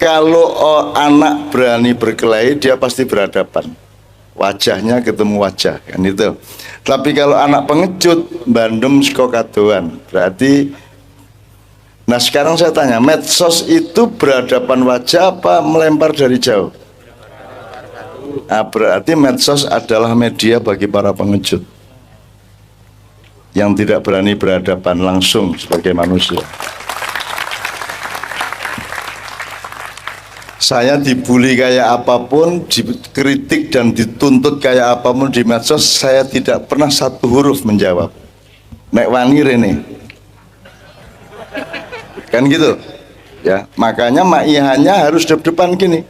Kalau anak berani berkelahi, dia pasti berhadapan. Wajahnya ketemu wajah, kan itu. Tapi kalau anak pengecut, bandem saka kadoan, berarti. Nah sekarang saya tanya, medsos itu berhadapan wajah apa melempar dari jauh? Nah, berarti medsos adalah media bagi para pengecut yang tidak berani berhadapan langsung sebagai manusia. Saya dibully kayak apapun, dikritik dan dituntut kayak apapun di medsos, saya tidak pernah satu huruf menjawab. Nek wani rene. Kan gitu. Ya, makanya maihannya harus depan gini.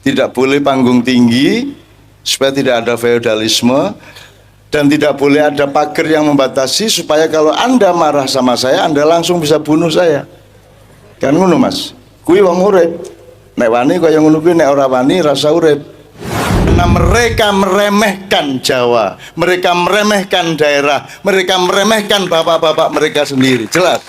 Tidak boleh panggung tinggi supaya tidak ada feodalisme, dan tidak boleh ada pagar yang membatasi supaya kalau Anda marah sama saya, Anda langsung bisa bunuh saya. Kan ngono Mas. Kuwi wong urip. Nek wani kaya ngono kuwi, nek ora wani rasa urip. Karena mereka meremehkan Jawa, mereka meremehkan daerah, mereka meremehkan bapak-bapak mereka sendiri. Jelas.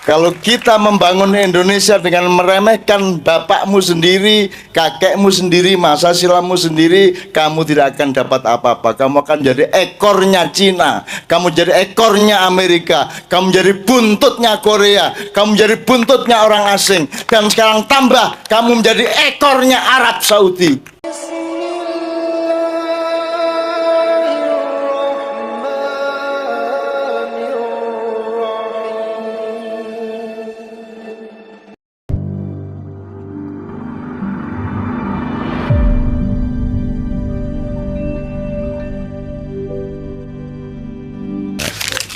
Kalau kita membangun Indonesia dengan meremehkan bapakmu sendiri, kakekmu sendiri, masa silammu sendiri, kamu tidak akan dapat apa-apa. Kamu akan jadi ekornya Cina, kamu jadi ekornya Amerika, kamu jadi buntutnya Korea, kamu jadi buntutnya orang asing, dan sekarang tambah kamu menjadi ekornya Arab Saudi.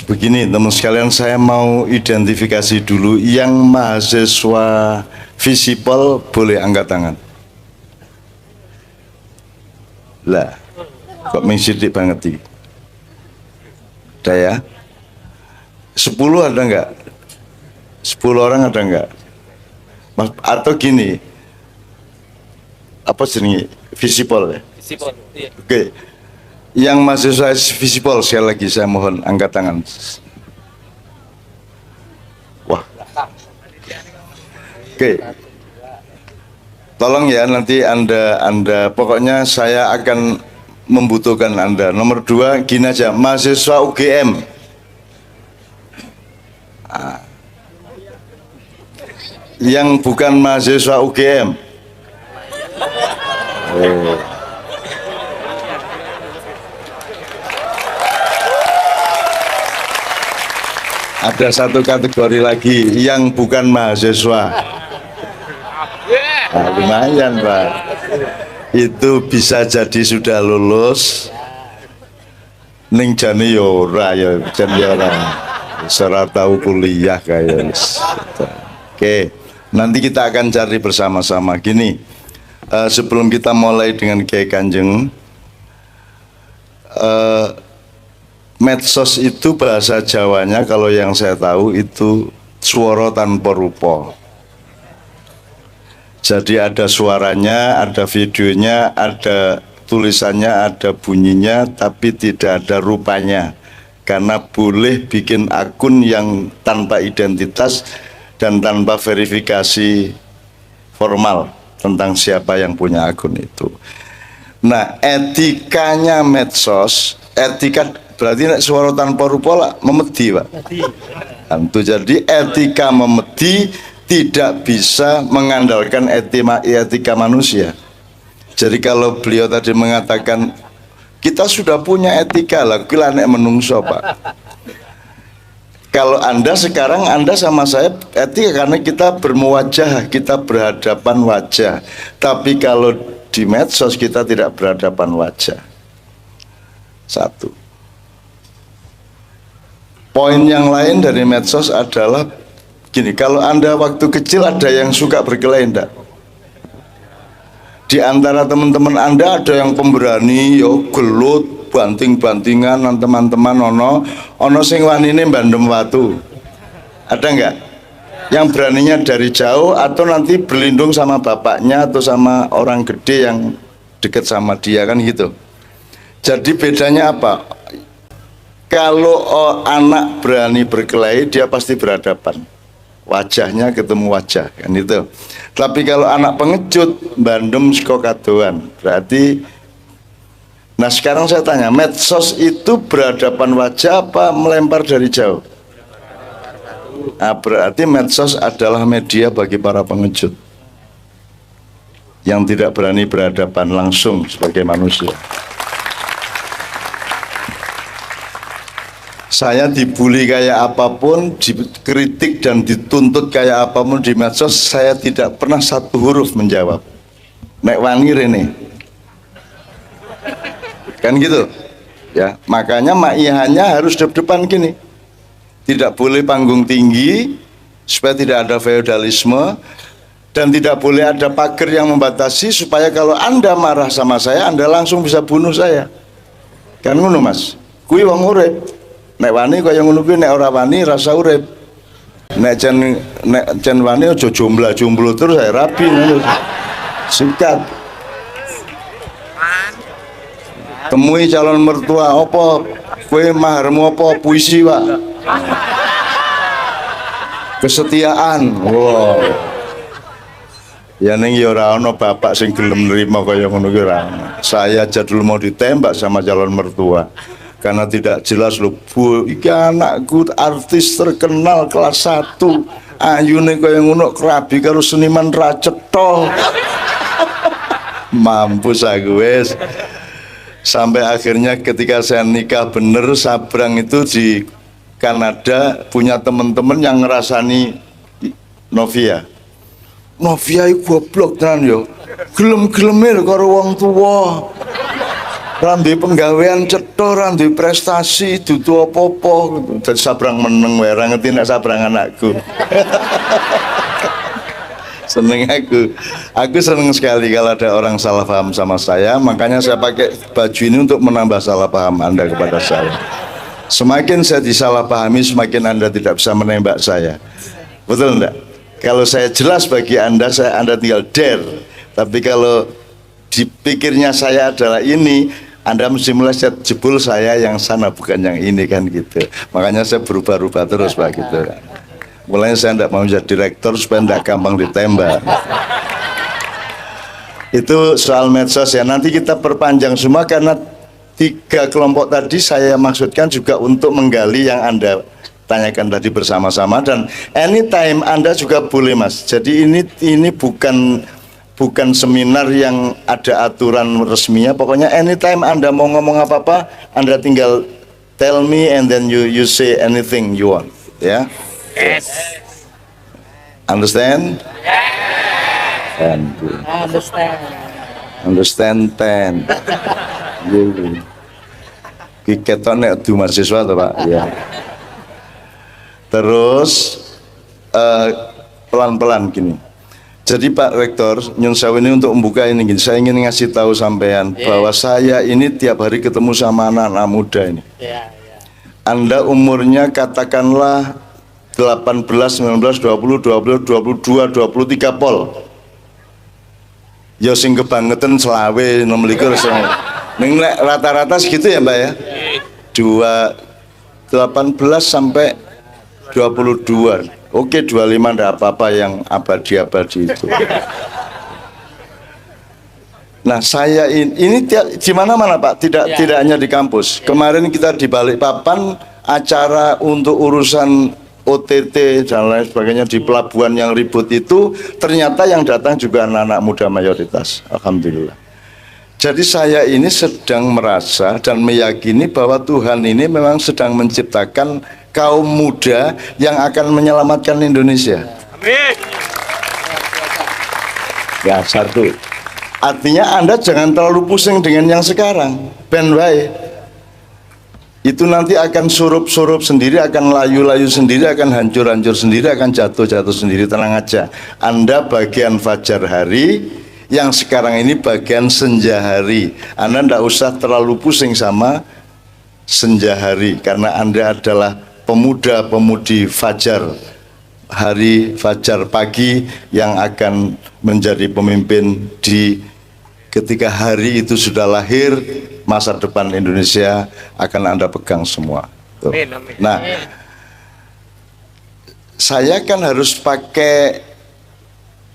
Begini teman sekalian, saya mau identifikasi dulu. Yang mahasiswa Visipol boleh angkat tangan. Lah, kok mengsidik banget ini? Ada ya? 10 ada enggak? 10 orang ada enggak? Atau gini, apa sih Visipol ya? Visipol, iya. Oke. Yang mahasiswa Visipol, sekali lagi saya mohon angkat tangan. Wah. Oke. Tolong ya, nanti Anda pokoknya saya akan membutuhkan Anda. Nomor 2, gini aja, mahasiswa UGM. Yang bukan mahasiswa UGM. Ada satu kategori lagi yang bukan mahasiswa. Nah, lumayan Pak. Itu bisa jadi sudah lulus. Ning jane yo ora ya, jan yo ora. Ora tahu kuliah kayak. Oke, nanti kita akan cari bersama-sama. Gini, sebelum kita mulai dengan Kiai Kanjeng, medsos itu bahasa Jawanya kalau yang saya tahu itu swara tanpa rupa. Jadi ada suaranya, ada videonya, ada tulisannya, ada bunyinya, tapi tidak ada rupanya. Karena boleh bikin akun yang tanpa identitas dan tanpa verifikasi formal tentang siapa yang punya akun itu. Nah, etikanya medsos, etika berarti nek suara tanpa rupa lah memedi Pak. Tentu, jadi etika memedi tidak bisa mengandalkan etika manusia. Jadi kalau beliau tadi mengatakan kita sudah punya etika lah, kira nek menungso Pak. Kalau Anda sekarang, Anda sama saya etika karena kita bermuwajah, kita berhadapan wajah. Tapi kalau di medsos kita tidak berhadapan wajah. Satu. Poin yang lain dari medsos adalah gini, kalau Anda waktu kecil ada yang suka berkelahi enggak? Di antara teman-teman Anda ada yang pemberani, yo gelut, banting-bantingan, teman-teman ono sing wanine bandem watu. Ada enggak? Yang beraninya dari jauh atau nanti berlindung sama bapaknya atau sama orang gede yang dekat sama dia, kan gitu. Jadi bedanya apa? Kalau anak berani berkelahi, dia pasti berhadapan. wajahnya ketemu wajah kan itu. Tapi kalau anak pengecut bandem saka kadoan berarti. Nah sekarang saya tanya, medsos itu berhadapan wajah apa melempar dari jauh? Nah, berarti medsos adalah media bagi para pengecut yang tidak berani berhadapan langsung sebagai manusia. Saya dibully kayak apapun, dikritik dan dituntut kayak apapun di medsos, saya tidak pernah satu huruf menjawab. Nek wani rene. Kan gitu. Ya, makanya maihannya harus depan gini. Tidak boleh panggung tinggi supaya tidak ada feodalisme dan tidak boleh ada pagar yang membatasi supaya kalau Anda marah sama saya, Anda langsung bisa bunuh saya. Kan ngono, Mas. Kuwi wong urip. Nek wani kaya ngono kuwi, nek ora wani rasa urip. Nek jen wani aja jomblo terus saya rapi ngono. Sikat. Temui calon mertua apa? Kowe maharmu apa? Puisi, Pak. Kesetiaan. Wow. Ya ning ya ora ana bapak sing gelem nrimo kaya ngono ki ora. Saya aja dulu mau ditembak sama calon mertua. Karena tidak jelas lho, Bu, iki anakku artis terkenal kelas 1. Ayune kaya ngono kerabi karo seniman ra cetha. Mampus aku wis. Sampai akhirnya ketika saya nikah bener, Sabrang itu di Kanada punya teman-teman yang ngerasani Novia. Novia itu goblok tenan yo. Gelem-geleme karo wong tuwa. Rambi penggawean cetha, rambi prestasi, dudu apa-apa gitu. Dan Sabrang meneng wae, ora ngerti nek Sabrang anakku. Seneng aku seneng sekali kalau ada orang salah paham sama saya, makanya saya pakai baju ini untuk menambah salah paham Anda kepada saya. Semakin saya disalahpahami, semakin Anda tidak bisa menembak saya. Betul enggak? Kalau saya jelas bagi Anda tinggal dare. Tapi kalau dipikirnya saya adalah ini, Anda mesti melihat jebul saya yang sana bukan yang ini kan gitu. Makanya saya berubah-ubah terus Pak gitu. Mulanya saya tidak mau jadi direktur supaya tidak gampang ditembak. Itu soal medsos ya. Nanti kita perpanjang semua karena 3 kelompok tadi saya maksudkan juga untuk menggali yang Anda tanyakan tadi bersama-sama, dan anytime Anda juga boleh Mas. Jadi ini bukan seminar yang ada aturan resminya. Pokoknya anytime Anda mau ngomong apa-apa, Anda tinggal tell me and then you say anything you want. Ya. Yes. Understand? Yes. Understand 10. Keton nek du mahasiswa to, Pak. Ya. Terus pelan-pelan gini. Jadi Pak Rektor, nyun sewu ini untuk membuka ini gini. Saya ingin ngasih tahu sampean bahwa saya ini tiap hari ketemu sama anak-anak muda ini. Anda umurnya katakanlah 18, 19, 20, 20, 22, 23 pol. Ya sing kebangetan selawe 26 ning rata-rata segitu ya Mbak ya. 18 sampai 22. Oke 25 enggak apa-apa yang abadi-abadi itu. Nah saya ini di mana-mana Pak, tidak hanya di kampus. Kemarin kita di Balikpapan acara untuk urusan OTT dan lain sebagainya di pelabuhan yang ribut itu, ternyata yang datang juga anak-anak muda mayoritas. Alhamdulillah. Jadi saya ini sedang merasa dan meyakini bahwa Tuhan ini memang sedang menciptakan kaum muda yang akan menyelamatkan Indonesia. Amin. Ya satu. Artinya Anda jangan terlalu pusing dengan yang sekarang. Ben wae. Itu nanti akan surup-surup sendiri, akan layu-layu sendiri, akan hancur-hancur sendiri, akan jatuh-jatuh sendiri. Tenang aja. Anda bagian fajar hari, yang sekarang ini bagian senja hari. Anda tidak usah terlalu pusing sama senja hari, karena Anda adalah pemuda-pemudi fajar hari, fajar pagi yang akan menjadi pemimpin ketika hari itu sudah lahir. Masa depan Indonesia akan Anda pegang semua. Tuh. Nah, saya kan harus pakai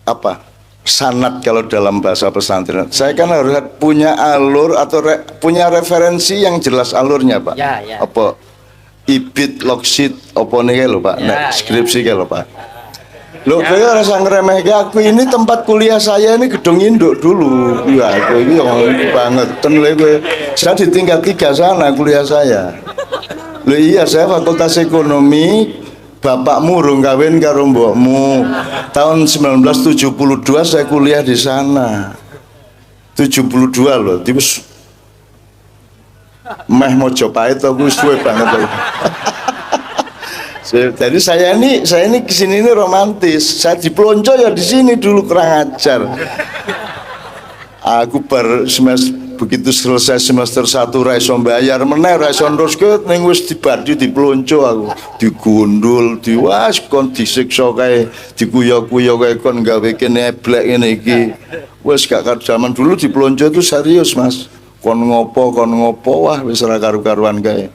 apa? Sanad kalau dalam bahasa pesantren. Saya kan harus punya alur atau punya referensi yang jelas alurnya, Pak. Ya. Apa ibit loksit apa nih lho, Pak? Skripsi lho, Pak. Loh, kaya rasa ngeremehke aku, ini tempat kuliah saya, ini gedung induk dulu. Ya, aku ini yang banget. Saya di tingkat 3 sana kuliah saya. Loh iya, saya Fakultas Ekonomi. Bapakmu urung kawin karo mbokmu. Tahun 1972 saya kuliah di sana. 72 loh. Terus meh Mojopahit aku suwe banget. Jadi saya ini kesini ini romantis. Saya diplonco ya di sini dulu, kurang ajar. Aku begitu selesai semester 1 ra iso mbayar meneh, ra iso neruske ning wis dibadi diplonco aku, digundul, diwas kon disiksa kae, dikuyo-kuyo kae kon gawe kene eblek ngene iki. Wis gak zaman dulu diplonco itu serius, Mas. Kon ngopo, wah wis ora karu-karuan kae.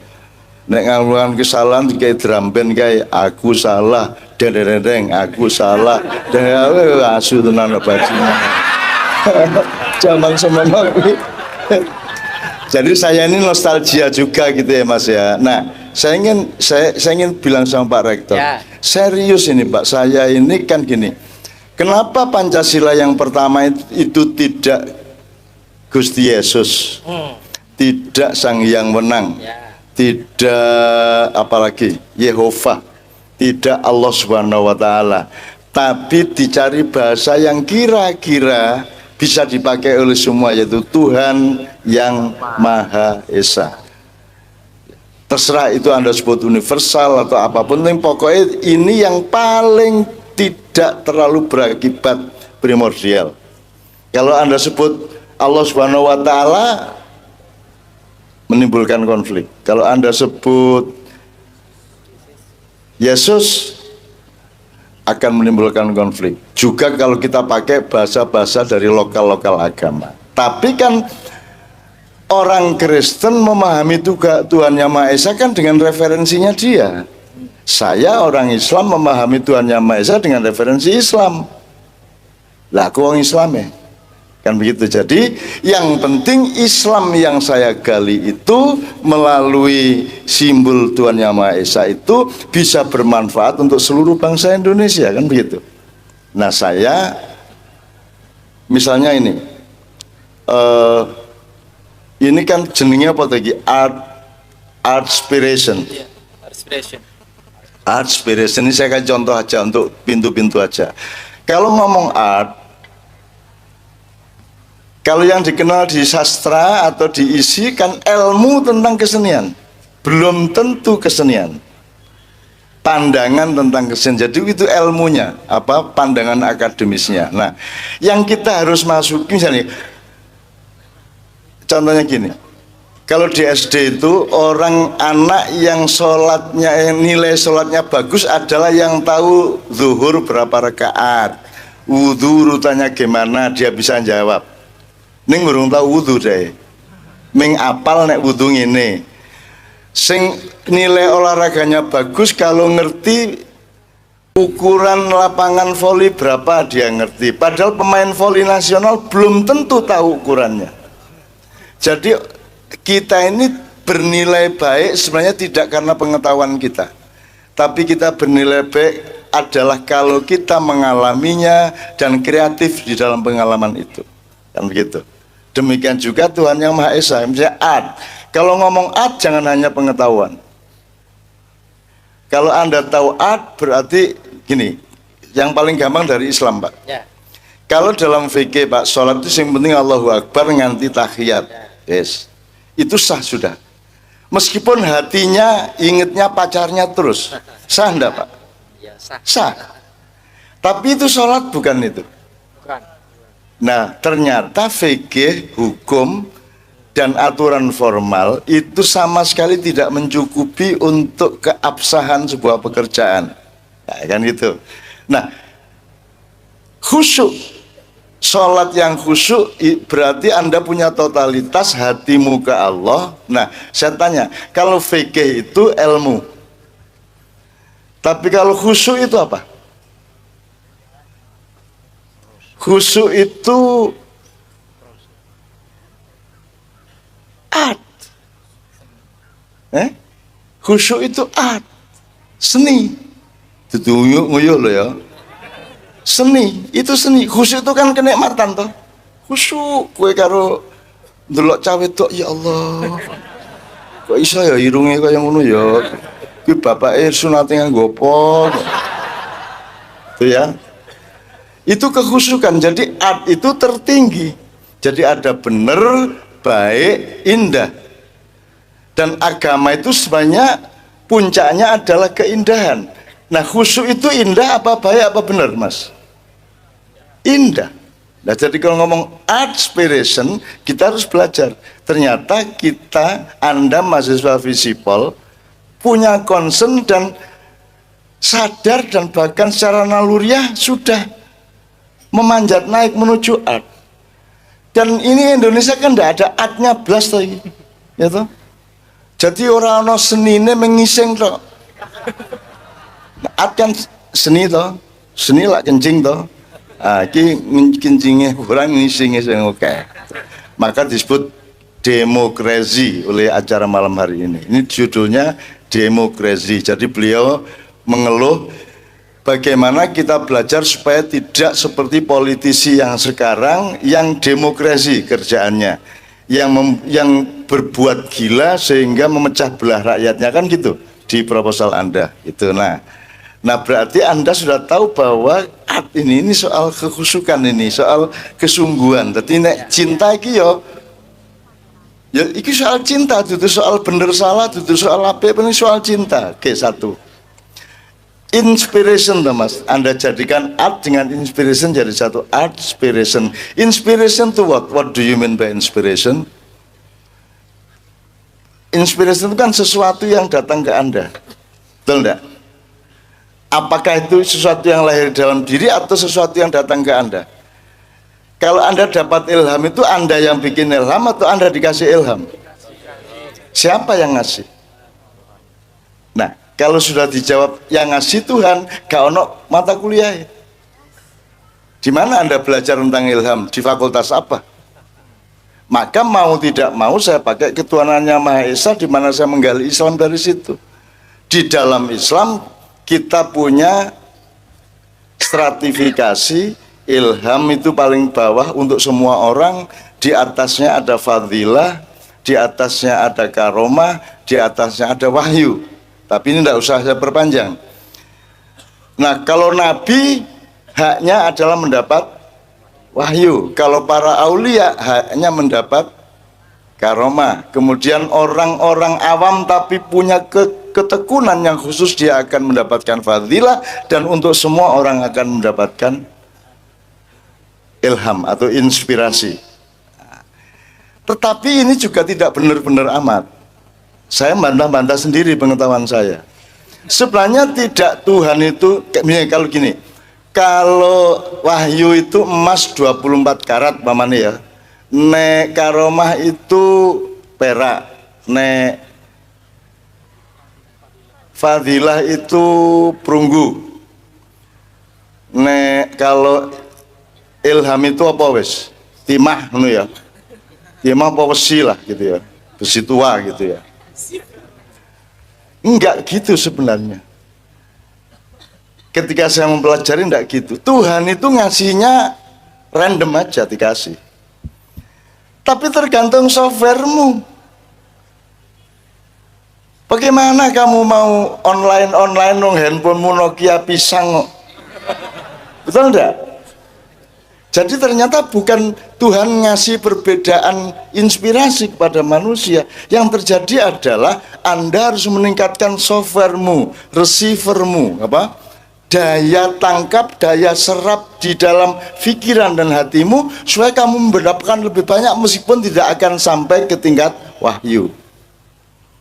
Nek ngelakukan kesalahan dikai drampen kae, aku salah, deng aku salah. Dan asu tenan bajingan. Zaman semono kuwi. Jadi saya ini nostalgia juga gitu ya, Mas ya. Nah, saya ingin bilang sama Pak Rektor, serius ini Pak, saya ini kan gini. Kenapa Pancasila yang pertama itu tidak Gusti Yesus, tidak Sang Hyang Wenang, tidak apalagi Yehova, tidak Allah Subhanahu wa Ta'ala, tapi dicari bahasa yang kira-kira bisa dipakai oleh semua, yaitu Tuhan yang Maha Esa. Terserah itu Anda sebut universal atau apapun, yang pokoknya ini yang paling tidak terlalu berakibat primordial. Kalau Anda sebut Allah Subhanahu wa Ta'ala, menimbulkan konflik. Kalau Anda sebut Yesus, akan menimbulkan konflik. Juga kalau kita pakai bahasa-bahasa dari lokal-lokal agama. Tapi kan orang Kristen memahami Tuhan Yang Maha Esa kan dengan referensinya dia. Saya orang Islam memahami Tuhan Yang Maha Esa dengan referensi Islam. Lah aku orang Islam ya. Kan begitu. Jadi yang penting Islam yang saya gali itu melalui simbol Tuhan Yang Maha Esa itu bisa bermanfaat untuk seluruh bangsa Indonesia, kan begitu. Nah saya misalnya ini kan jenengnya apa tadi? Artspiration. Artspiration ini saya kasih contoh aja untuk pintu-pintu aja. Kalau ngomong art, kalau yang dikenal di sastra atau diisi kan ilmu tentang kesenian, belum tentu kesenian. Pandangan tentang kesenian, jadi itu ilmunya, apa pandangan akademisnya. Nah, yang kita harus masuki misalnya, contohnya gini, kalau di SD itu orang anak yang sholatnya nilai sholatnya bagus adalah yang tahu zuhur berapa rakaat, wudhu urutannya gimana, dia bisa jawab. Ning urung tau wudu deh, ming apal nek wudu ngene. Sing nilai olahraganya bagus kalau ngerti ukuran lapangan voli berapa dia ngerti. Padahal pemain voli nasional belum tentu tahu ukurannya. Jadi kita ini bernilai baik sebenarnya tidak karena pengetahuan kita, tapi kita bernilai baik adalah kalau kita mengalaminya dan kreatif di dalam pengalaman itu, kan begitu. Demikian juga Tuhan Yang Maha Esa, misalnya art. Kalau ngomong art jangan hanya pengetahuan. Kalau Anda tahu art berarti gini, yang paling gampang dari Islam Pak. Kalau dalam fikih Pak, sholat itu yang penting Allahu Akbar nganti tahiyat. Yes. Itu sah sudah. Meskipun hatinya ingetnya pacarnya terus. Sah enggak Pak? Sah. Tapi itu sholat bukan itu. Nah, ternyata fikih, hukum, dan aturan formal itu sama sekali tidak mencukupi untuk keabsahan sebuah pekerjaan. Nah, kan gitu. Nah, khusyuk, sholat yang khusyuk berarti Anda punya totalitas hatimu ke Allah. Nah, saya tanya, kalau fikih itu ilmu, Tapi kalau khusyuk itu apa? Khusyuk itu art. Khusyuk itu art, seni. Itu nguyuh loh ya. Seni, itu seni. Khusyuk itu kan kenikmatan toh. Khusyuk kowe karo ndelok cawe tok, ya Allah. Kok iso ya irunge kaya ngono ya. Kuwi bapake sunate nganggo apa? Itu ya. Itu kekhusyukan. Jadi art itu tertinggi. Jadi ada benar, baik, indah. Dan agama itu sebenarnya puncaknya adalah keindahan. Nah, khusyuk itu indah apa baik apa benar, Mas? Indah. Nah, jadi kalau ngomong art inspiration, kita harus belajar. Ternyata Anda mahasiswa Visipol punya concern dan sadar dan bahkan secara naluriah sudah memanjat naik menuju art. Dan ini Indonesia kan tidak ada artnya blas toh, ya toh. Jadi orang-orang senine mengising toh. Nah, art kan seni toh, seni lah kencing toh. Iki kencingnya kurang ngising oke. Maka disebut demokrasi oleh acara malam hari ini. Ini judulnya demokrasi. Jadi beliau mengeluh bagaimana kita belajar supaya tidak seperti politisi yang sekarang yang demokrasi kerjaannya, yang berbuat gila sehingga memecah belah rakyatnya, kan gitu di proposal Anda itu. Nah berarti Anda sudah tahu bahwa art ini soal kekhusyukan, ini soal kesungguhan. Jadi nek cinta iki ya iki soal cinta, itu soal bener salah, itu soal apa, ini soal cinta. Oke, satu. Inspiration toh Mas, Anda jadikan art dengan inspiration jadi satu. Art inspiration. Inspiration to what? What do you mean by inspiration? Inspiration itu kan sesuatu yang datang ke Anda, betul enggak? Apakah itu sesuatu yang lahir dalam diri atau sesuatu yang datang ke Anda? Kalau Anda dapat ilham, itu Anda yang bikin ilham atau Anda dikasih ilham? Siapa yang ngasih? Nah, kalau sudah dijawab yang ngasih Tuhan, gak ono mata kuliah. Di mana Anda belajar tentang ilham? Di fakultas apa? Maka mau tidak mau saya pakai ketuhanannya Maha Esa, di mana saya menggali Islam dari situ. Di dalam Islam kita punya stratifikasi. Ilham itu paling bawah untuk semua orang, di atasnya ada fadilah, di atasnya ada karomah, di atasnya ada wahyu. Tapi ini tidak usah saya perpanjang. Nah, kalau Nabi haknya adalah mendapat wahyu. Kalau para aulia haknya mendapat karomah. Kemudian orang-orang awam tapi punya ketekunan yang khusus, dia akan mendapatkan fadilah. Dan untuk semua orang akan mendapatkan ilham atau inspirasi. Tetapi ini juga tidak benar-benar amat. Saya bantah-bantah sendiri pengetahuan saya. Sebenarnya tidak, Tuhan itu kalau gini, kalau wahyu itu emas 24 karat mamane ya. Nek karomah itu perak, nek fadilah itu perunggu. Nek kalau ilham itu apa wes? Timah ngono ya. Timah apa besi lah gitu ya. Besi tua gitu ya. Enggak gitu sebenarnya. Ketika saya mempelajari enggak gitu. Tuhan itu ngasihnya random aja dikasih. Tapi tergantung softwaremu. Bagaimana kamu mau online dong handphonemu Nokia pisang? Betul enggak? Jadi ternyata bukan Tuhan ngasih perbedaan inspirasi kepada manusia. Yang terjadi adalah Anda harus meningkatkan softwaremu, receivermu, daya tangkap, daya serap di dalam pikiran dan hatimu, supaya kamu mendapatkan lebih banyak meskipun tidak akan sampai ke tingkat wahyu.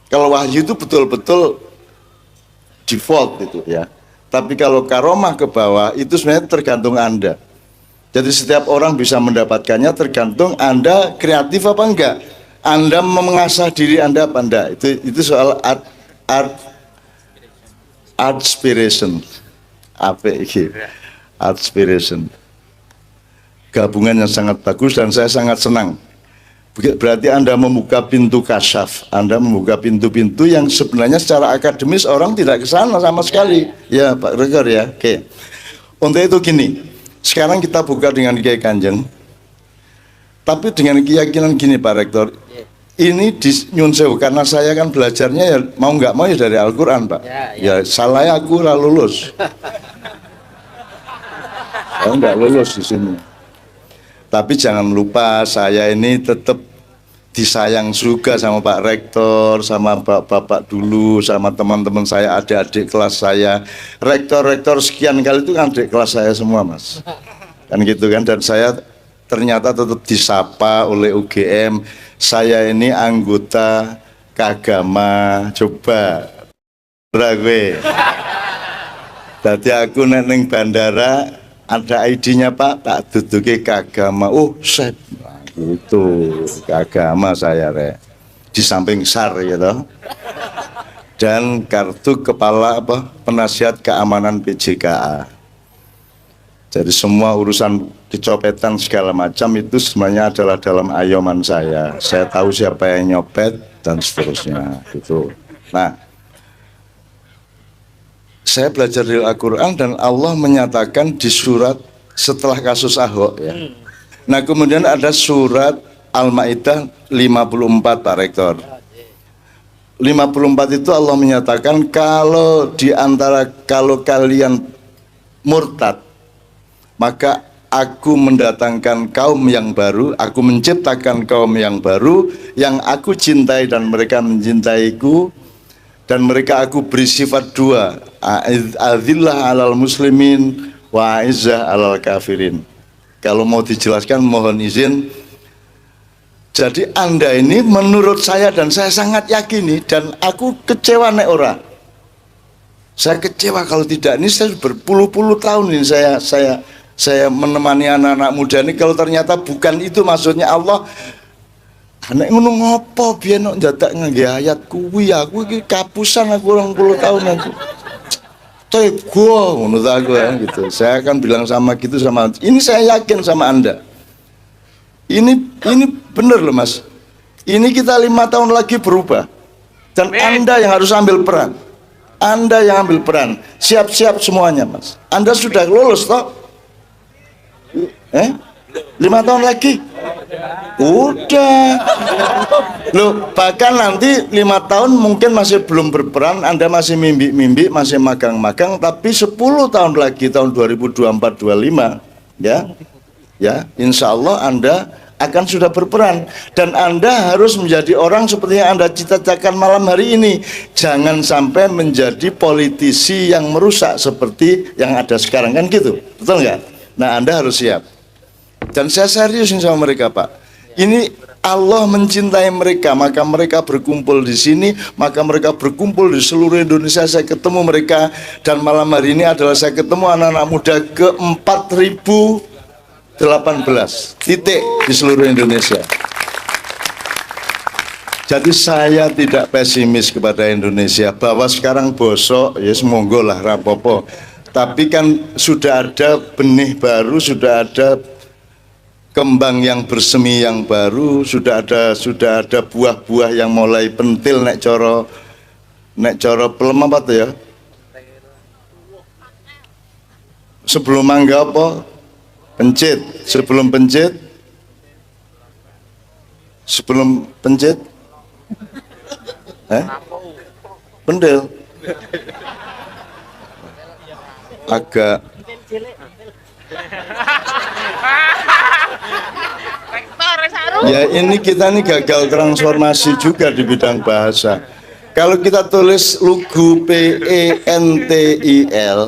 Kalau wahyu itu betul-betul default itu ya. Tapi kalau karomah ke bawah itu sebenarnya tergantung Anda. Jadi setiap orang bisa mendapatkannya, tergantung Anda kreatif apa enggak, Anda mengasah diri Anda apa enggak. Itu soal art Artspiration. Apa iki? Artspiration. Gabungan yang sangat bagus dan saya sangat senang. Berarti Anda membuka pintu kasyaf, Anda membuka pintu-pintu yang sebenarnya secara akademis orang tidak ke sana sama sekali. Ya Pak Rektor ya. Oke. Untuk itu gini, sekarang kita buka dengan Kiai Kanjeng. Tapi dengan keyakinan gini Pak Rektor, ini di nyun sewu karena saya kan belajarnya ya mau nggak mau ya dari Al-Quran Pak. Ya salah aku lah lulus. Saya nggak lulus di sini. Tapi jangan lupa saya ini tetap disayang juga sama Pak Rektor, sama Bapak dulu, sama teman-teman saya, adik-adik kelas saya. Rektor-rektor sekian kali itu kan adik kelas saya semua Mas. Kan gitu kan, dan saya ternyata tetap disapa oleh UGM. Saya ini anggota Kagama, coba gue. Jadi aku neng bandara ada ID-nya Pak, tak duduki Kagama. Oh, set. Nah, itu Kagama saya di samping SAR gitu. Dan kartu kepala penasihat keamanan PJKA. Jadi semua urusan kecopetan segala macam itu sebenarnya adalah dalam ayoman saya. Saya tahu siapa yang nyopet dan seterusnya gitu. Nah, saya belajar di Al-Quran dan Allah menyatakan di surat setelah kasus Ahok ya. Nah kemudian ada surat Al-Ma'idah 54 Pak Rektor. 54 itu Allah menyatakan kalau kalian murtad, maka aku mendatangkan kaum yang baru, aku menciptakan kaum yang baru yang aku cintai dan mereka mencintaiku. Dan mereka aku beri sifat dua, adzillah alal muslimin wa izzah alal kafirin. Kalau mau dijelaskan mohon izin. Jadi Anda ini menurut saya dan saya sangat yakini dan aku kecewa nek ora. Saya kecewa kalau tidak, ini saya berpuluh-puluh tahun ini saya menemani anak-anak muda ini, kalau ternyata bukan itu maksudnya Allah. Nek ngono ngopo biyen kok njadak ngangge ayat kuwi aku iki kapusan aku 20 tahun aku. Tego ngono ta aku gitu. Saya akan bilang sama gitu sama ini, saya yakin sama Anda. Ini benar loh Mas. Ini kita 5 tahun lagi berubah. Dan Anda yang harus ambil peran. Anda yang ambil peran. Siap-siap semuanya Mas. Anda sudah lulus toh? 5 tahun lagi? Udah. Loh, bahkan nanti 5 tahun mungkin masih belum berperan, Anda masih mimpi-mimpi, masih magang-magang, tapi 10 tahun lagi, tahun 2024-25 ya, insya Allah Anda akan sudah berperan. Dan Anda harus menjadi orang seperti yang Anda cita-citakan malam hari ini. Jangan sampai menjadi politisi yang merusak seperti yang ada sekarang, kan gitu, betul nggak? Nah Anda harus siap. Dan saya serius sama mereka Pak. Ini Allah mencintai mereka, maka mereka berkumpul di sini, maka mereka berkumpul di seluruh Indonesia. Saya ketemu mereka dan malam hari ini adalah saya ketemu anak-anak muda ke 4018 titik di seluruh Indonesia. Jadi saya tidak pesimis kepada Indonesia bahwa sekarang bosok, ya semoga lah rapopo. Tapi kan sudah ada benih baru, sudah ada kembang yang bersemi yang baru, sudah ada buah-buah yang mulai pentil nek coro pelem apa tuh ya? Sebelum mangga apa? Pencit. Sebelum pencit? Pendil. Agak ya ini kita nih gagal transformasi juga di bidang bahasa. Kalau kita tulis lugu PENTIL,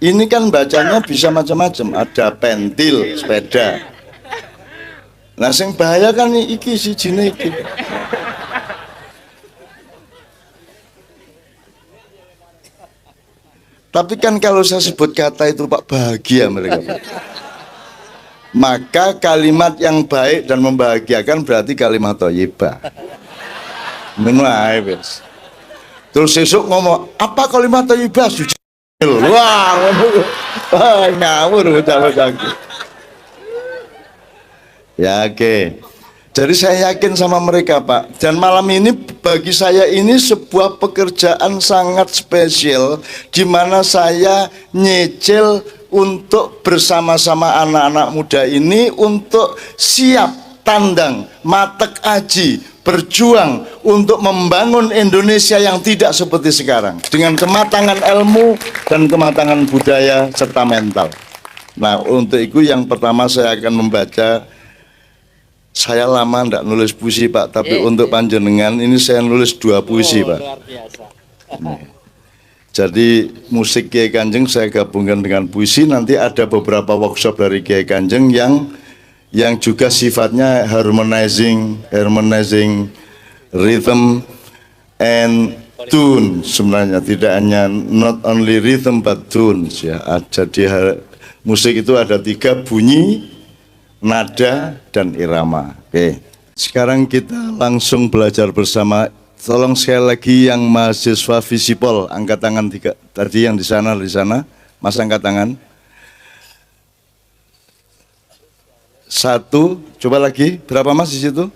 ini kan bacanya bisa macam-macam. Ada pentil, sepeda. Nah, sing bahaya kan iki sijine iki. Tapi kan kalau saya sebut kata itu Pak, bahagia mereka Pak. Maka kalimat yang baik dan membahagiakan berarti kalimat thayyibah. Terus besok ngomong apa kalimat thayyibah? Wah, ngawur bocah-bocah. Ya oke. Jadi saya yakin sama mereka Pak. Dan malam ini bagi saya ini sebuah pekerjaan sangat spesial, di mana saya nyicil untuk bersama-sama anak-anak muda ini untuk siap tandang, matek aji, berjuang untuk membangun Indonesia yang tidak seperti sekarang, dengan kematangan ilmu dan kematangan budaya serta mental. Nah untuk itu yang pertama saya akan membaca. Saya lama ndak nulis puisi Pak, tapi untuk panjenengan ini saya nulis 2 puisi Pak. Luar biasa. Jadi musik Kiai Kanjeng saya gabungkan dengan puisi. Nanti ada beberapa workshop dari Kiai Kanjeng yang juga sifatnya harmonizing rhythm and tune. Sebenarnya tidak hanya not only rhythm but tunes ya. Jadi musik itu ada 3: bunyi, nada, dan irama. Oke. Sekarang kita langsung belajar bersama. Tolong sekali lagi yang mahasiswa Visipol angkat tangan 3 tadi yang di sana, Mas angkat tangan. 1, coba lagi. Berapa Mas di situ?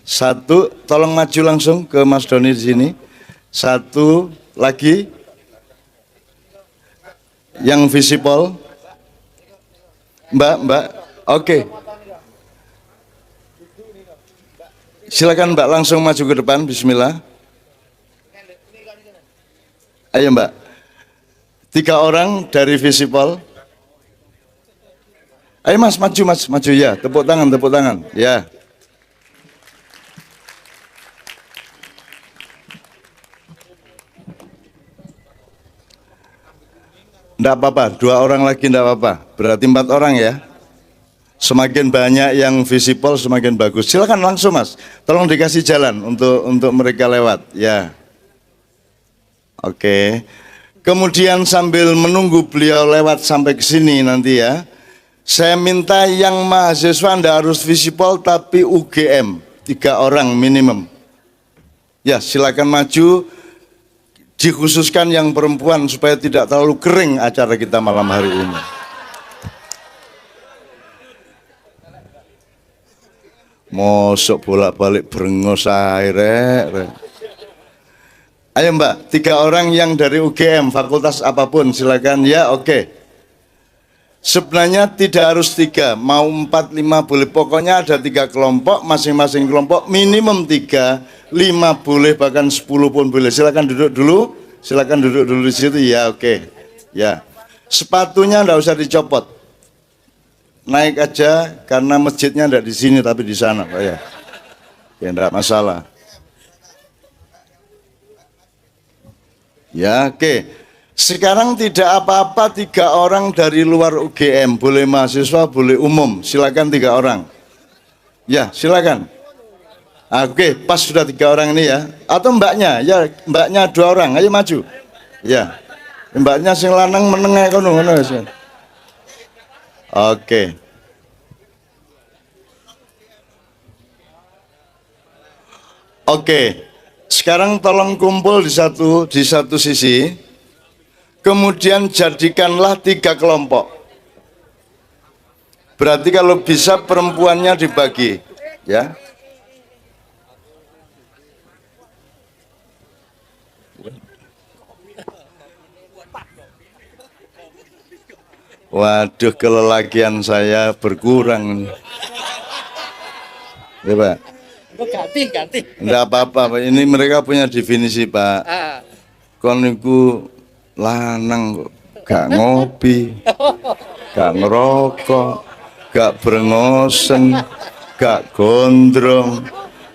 1, tolong maju langsung ke Mas Doni di sini. 1 lagi. Yang Visipol. Mbak. Oke. Silakan Mbak langsung maju ke depan. Bismillah. Ayo Mbak. 3 orang dari Visipol. Ayo Mas, maju ya. Tepuk tangan. Ya. Enggak apa-apa, 2 orang lagi enggak apa-apa. Berarti 4 orang ya. Semakin banyak yang Visipol semakin bagus. Silakan langsung Mas. Tolong dikasih jalan untuk mereka lewat. Ya. Oke. Kemudian sambil menunggu beliau lewat sampai ke sini nanti ya. Saya minta yang mahasiswa enggak harus Visipol tapi UGM. 3 orang minimum. Ya, silakan maju. Dikhususkan yang perempuan supaya tidak terlalu kering acara kita malam hari ini. Mosok bolak-balik brengos air. Ayo Mbak, 3 orang yang dari UGM, fakultas apapun silakan ya. Oke. Sebenarnya tidak harus 3, mau 4, 5 boleh. Pokoknya ada 3 kelompok, masing-masing kelompok minimum 3, 5 boleh, bahkan 10 pun boleh. Silakan duduk dulu di situ ya. Oke. Ya. Sepatunya enggak usah dicopot. Naik aja karena masjidnya enggak di sini tapi di sana Pak ya. Ya enggak masalah. Ya oke. Sekarang tidak apa-apa 3 orang dari luar UGM. Boleh mahasiswa, boleh umum. Silakan 3 orang. Ya silakan. Oke, pas sudah 3 orang ini ya. Atau mbaknya, ya mbaknya 2 orang. Ayo maju. Ya. Mbaknya sing lanang menengah kono. Oke. Oke. Sekarang tolong kumpul di satu sisi. Kemudian jadikanlah 3 kelompok. Berarti kalau bisa perempuannya dibagi, ya. Waduh, kelelakian saya berkurang. Ya Pak. Ganti. Enggak apa-apa Pak. Ini mereka punya definisi Pak. Kon niku lanang kok gak ngopi, gak ngerokok, gak brengosen, gak gondrong.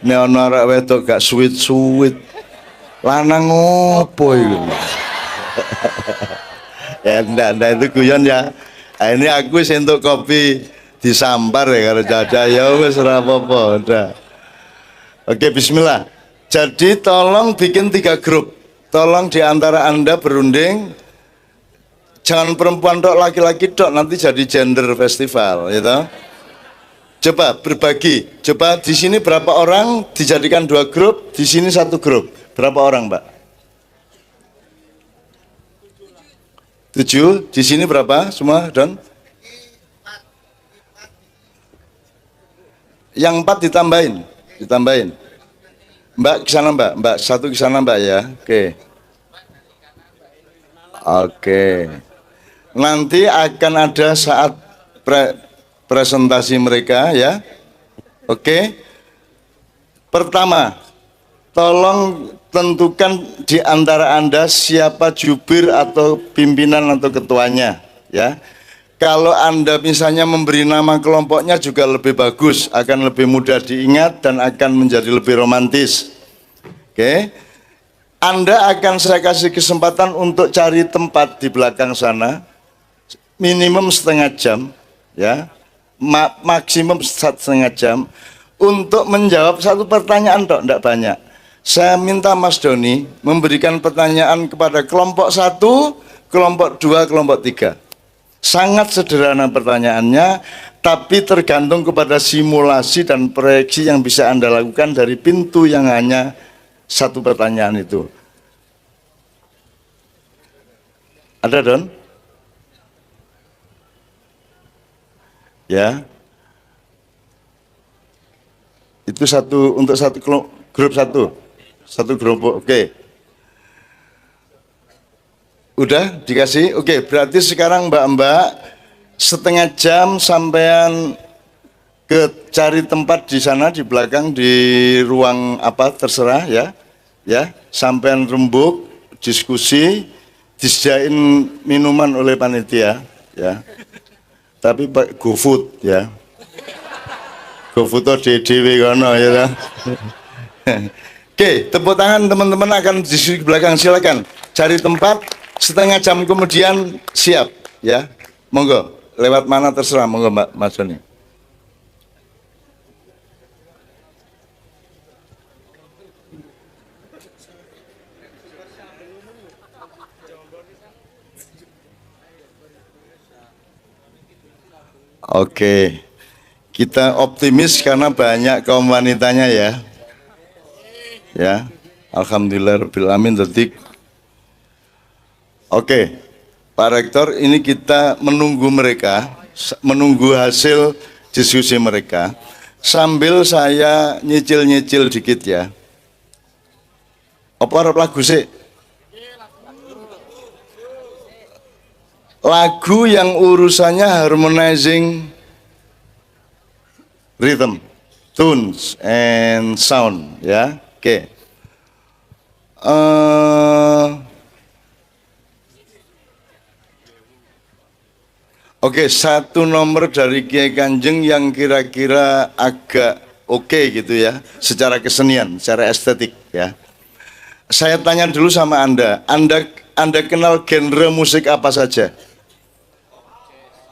Nek ana arek wedok gak suwit-suwit. Lanang ngopo iku? Ya ndak itu guyon ya. Nah, ini aku wis entuk kopi disampar ya karo Caca ya wis ora apa-apa udah. Oke, bismillah. Jadi tolong bikin 3 grup. Tolong di antara Anda berunding. Jangan perempuan tok, laki-laki tok, nanti jadi gender festival gitu. Coba berbagi. Coba di sini berapa orang dijadikan 2 grup, di sini 1 grup. Berapa orang, Mbak? 7 7. Di sini berapa semua, Don? Yang 4 ditambahin. Mbak kesana Mbak, satu kesana Mbak ya. Oke. Nanti akan ada saat presentasi mereka ya. Oke. Pertama, tolong tentukan di antara Anda siapa jubir atau pimpinan atau ketuanya ya. Kalau Anda misalnya memberi nama kelompoknya juga lebih bagus, akan lebih mudah diingat dan akan menjadi lebih romantis. Oke. Anda akan saya kasih kesempatan untuk cari tempat di belakang sana, minimum setengah jam, ya, maksimum setengah jam, untuk menjawab satu pertanyaan dok, tidak banyak. Saya minta Mas Doni memberikan pertanyaan kepada kelompok 1, kelompok 2, kelompok 3. Sangat sederhana pertanyaannya, tapi tergantung kepada simulasi dan proyeksi yang bisa Anda lakukan dari pintu yang hanya satu pertanyaan itu. Ada Don? Ya. Itu satu untuk satu grup satu kelompok. Oke. Udah dikasih? Oke, berarti sekarang Mbak-mbak setengah jam sampean ke cari tempat di sana di belakang di ruang apa terserah ya. Ya, sampean rembuk, diskusi, disediain minuman oleh panitia ya. Tapi Pak GoFood ya. GoFood atau DDW kono ya. Oke, tepuk tangan teman-teman akan di belakang, silakan. Cari tempat. Setengah jam kemudian siap ya, monggo lewat mana terserah, monggo Mbak Mas Joni. Oke, kita optimis karena banyak kaum wanitanya ya. Ya, alhamdulillahirobbilalamin. Detik. Oke, Pak Rektor, ini kita menunggu mereka, menunggu hasil diskusi mereka. Sambil saya nyicil-nyicil dikit ya. Apa lagu sih? Lagu yang urusannya harmonizing rhythm, tunes, and sound ya. Oke. Oke, satu nomor dari Kiai Kanjeng yang kira-kira agak oke gitu ya, secara kesenian, secara estetik ya. Saya tanya dulu sama Anda kenal genre musik apa saja?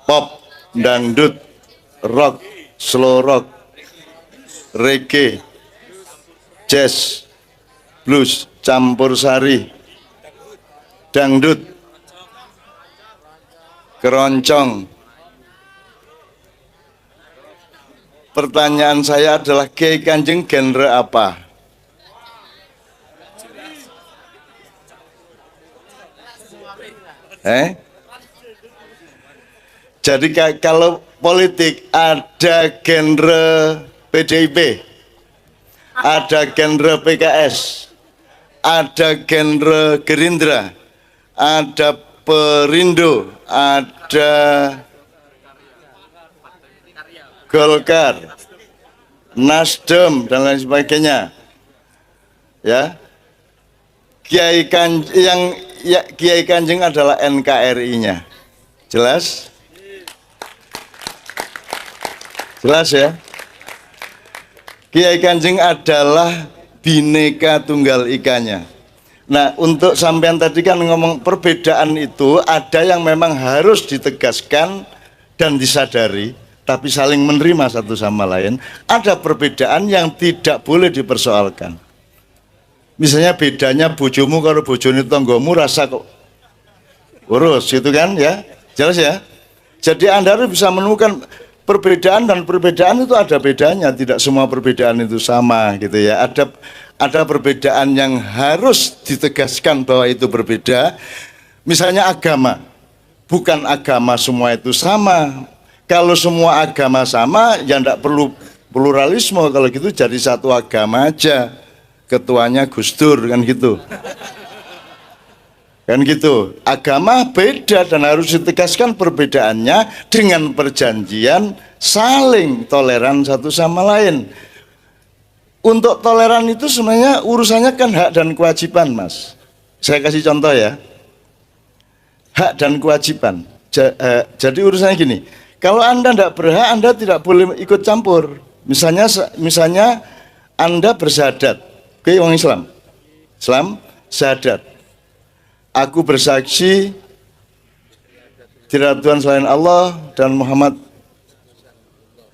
Pop, dangdut, rock, slow rock, reggae, jazz, blues, campur sari, dangdut, keroncong. Pertanyaan saya adalah Kiai Kanjeng genre apa? Jadi kalau politik ada genre PDIP, ada genre PKS, ada genre Gerindra, ada Perindo, ada Golkar, Nasdem dan lain sebagainya. Ya. Kiai Kanjeng adalah NKRI-nya. Jelas? Jelas ya? Kiai Kanjeng adalah Bhinneka Tunggal Ika-nya. Nah, untuk sampean tadi kan ngomong perbedaan itu ada yang memang harus ditegaskan dan disadari, tapi saling menerima satu sama lain. Ada perbedaan yang tidak boleh dipersoalkan. Misalnya bedanya bojomu kalau bojone tonggomu rasa kok urus gitu kan ya. Jelas ya? Jadi Anda harus bisa menemukan perbedaan, dan perbedaan itu ada bedanya, tidak semua perbedaan itu sama gitu ya. Ada perbedaan yang harus ditegaskan bahwa itu berbeda. Misalnya agama. Bukan agama semua itu sama. Kalau semua agama sama, ya tidak perlu pluralisme. Kalau gitu jadi satu agama aja. Ketuanya Gus Dur, kan gitu. Kan gitu. Agama beda dan harus ditegaskan perbedaannya dengan perjanjian saling toleran satu sama lain. Untuk toleran itu sebenarnya urusannya kan hak dan kewajiban, Mas. Saya kasih contoh ya. Hak dan kewajiban. Jadi urusannya gini. Kalau Anda tidak berhak, Anda tidak boleh ikut campur. Misalnya Anda bersyahadat. Oke, orang Islam. Islam syahadat. Aku bersaksi tidak ada Tuhan selain Allah dan Muhammad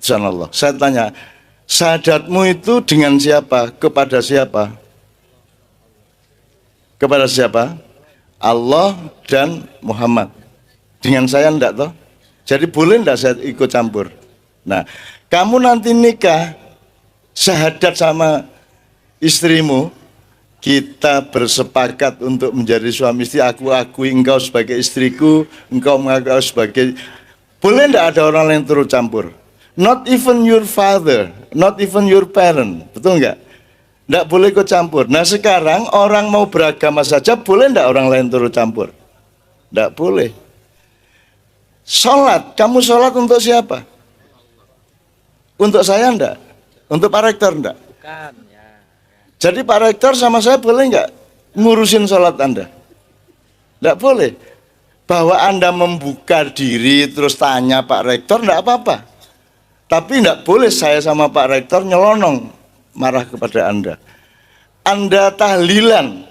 Allah. Saya tanya, syahadatmu itu dengan siapa? Kepada siapa? Kepada siapa? Allah dan Muhammad. Dengan saya enggak toh? Jadi boleh enggak saya ikut campur? Nah, kamu nanti nikah syahadat sama istrimu, kita bersepakat untuk menjadi suami istri, aku akui engkau sebagai istriku, engkau mengaku sebagai, boleh enggak ada orang lain turut campur? Not even your father, not even your parent, betul enggak? Enggak boleh ikut campur. Nah sekarang orang mau beragama saja, boleh enggak orang lain turut campur? Enggak boleh. Sholat, kamu sholat untuk siapa? Untuk saya enggak? Untuk Pak Rektor enggak? Bukan, ya. Jadi Pak Rektor sama saya boleh enggak ngurusin sholat Anda? Enggak boleh. Bahwa Anda membuka diri terus tanya Pak Rektor enggak apa-apa. Tapi enggak boleh saya sama Pak Rektor nyelonong marah kepada Anda. Anda tahlilan,